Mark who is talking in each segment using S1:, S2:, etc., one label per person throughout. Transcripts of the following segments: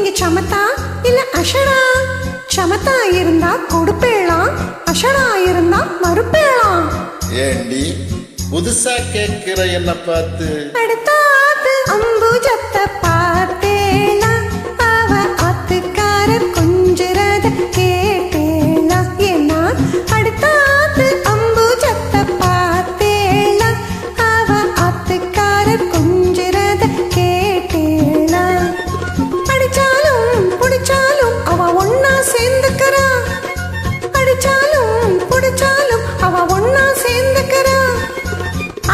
S1: நீங்க சமத்தா இல்ல அஷனா? சமத்தா இருந்தா கொடுப்பேலாம், அஷனா இருந்தா மறுப்பேலாம்.
S2: ஏண்டி புதுசா கேட்கிற என்ன பார்த்து?
S1: அடுத்தாத்து அம்புஜத்தை பார்த்தேளா, அவ ஆத்துக்காரர் கொஞ்சிறத கேட்டேளா. ஏன்னா அடுத்தாத்து அம்புஜத்தை பார்த்தேளா, அவ ஆத்துக்காரர் கொஞ்சிறத கேட்டேளா. அடிச்சாலும் புடிச்சாலும் அவ ஒன்னா சேர்ந்துக்கிறா, அடிச்சாலும் புடிச்சாலும் அவ ஒன்னா சேர்ந்துக்கிறா.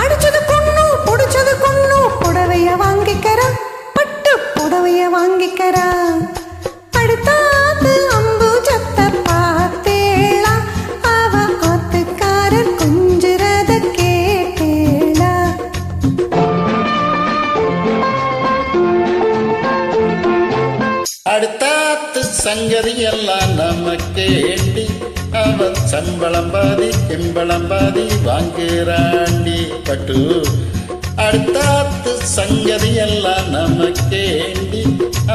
S1: அடிச்சது கொன்னு புடிச்சது கொன்னு புடவைய வாங்கிக்கிறா, பட்டு புடவைய வாங்கிக்கிறா. அடுத்தாத்து அம்புஜத்தை பார்த்தேளா, அவ ஆத்துக்காரர் கொஞ்சிறத கேட்டேளா.
S2: அடுத்தாத்து சங்கதி எல்லாம் நமக்கேண்டி, அவன் சம்பளம் பாதி கிம்பளம் பாதி வாங்குறாண்டி. பட்டு அடுத்தாத்து சங்கதி எல்லாம் நமக்கேண்டி,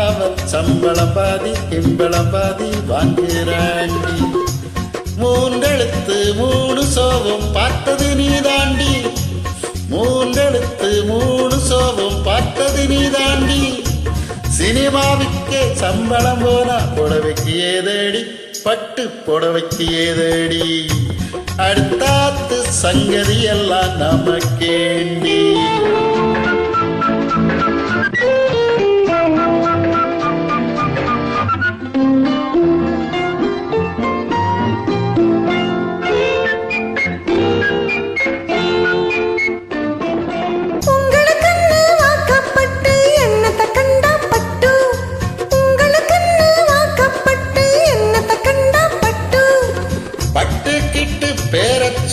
S2: அவன் சம்பளம் பாதி கிம்பளம் பாதி வாங்குறாண்டி. மூன்றெழுத்து மூணு சோகம் பார்த்தது நீதாண்டி, மூன்றெழுத்து மூணு சோகம் பார்த்தது நீதாண்டி. சினிமாவுக்கே சம்பளம் போனா புடவைக்கு ஏதடி, பட்டு புடவைக்கு ஏதடி. அடுத்தாத்து சங்கதி எல்லாம் நமக்கேண்டி.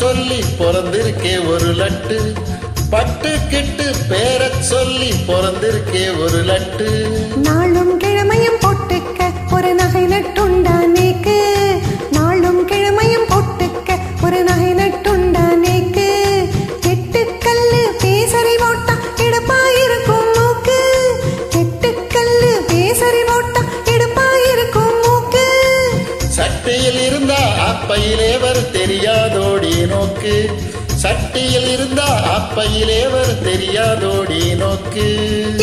S2: சொல்லி பிறந்திருக்கே ஒரு லட்டு, பட்டு கிட்டு பேர சொல்லி பிறந்திருக்கே ஒரு லட்டு.
S1: நாளும் கிழமையும் போட்டுக்க ஒரு நகை நட்டுண்டானேக்கு, நாளும் கிழமையும் போட்டுக்க ஒரு நகை நட்டுண்டானேக்கு. எட்டுக்கல்லு பேசரி போட்டா எடுப்பாயிருக்கும் மூக்கு, எட்டுக்கல்லு பேசரி போட்டா எடுப்பாயிருக்கும் மூக்கு.
S2: சட்டையில் இருந்தா அப்பையிலே வர் தெரியாதோடி நோக்கு, சட்டியில் இருந்தா அப்பையிலே வர் தெரியாதோடி நோக்கு.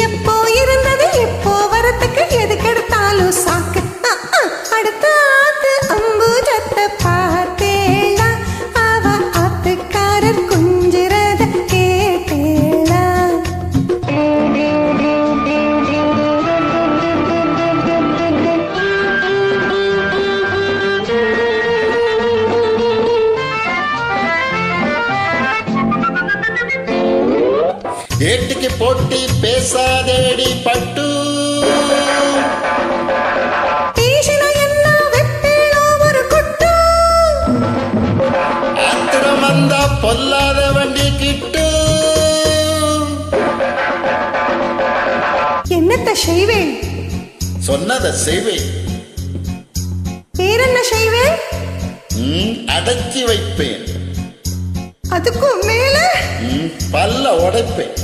S1: எப்போ இருந்தது எப்போ வரத்துக்கு எதுக்கெடுத்தாலும் சாக்கு. அடுத்தாத்து அம்புஜத்தை பார்த்தேளா, அவ ஆத்துக்காரர் கொஞ்சிறத கேட்டேளா.
S2: ஏட்டுக்கு போட்டி பேசாதேடி பட்டு,
S1: பேசினா என்ன வெப்பேளோ ஒரு குட்டு.
S2: ஆத்திரம் வந்தா பொல்லாத வண்டி கிட்டு.
S1: என்னத்த செய்வேன்?
S2: சொன்னதை செய்வேன்.
S1: வேறென்ன செய்வேன்?
S2: அடக்கி வைப்பேன்.
S1: அதுக்கும் மேல
S2: பல்ல உடைப்பேன்.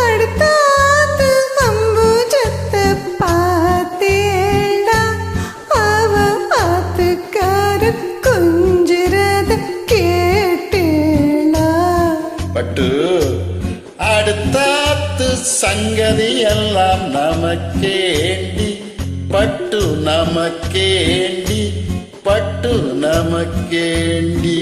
S1: அடுத்தாத்து அம்புஜத்தை பார்த்தேளா, அவ ஆத்துக்காரர் கொஞ்சிறத கேட்டேளா.
S2: பட்டு அடுத்தாத்து சங்கதி எல்லாம் நமக்கேண்டி, பட்டு நமக்கேண்டி, பட்டு நமக்கேண்டி.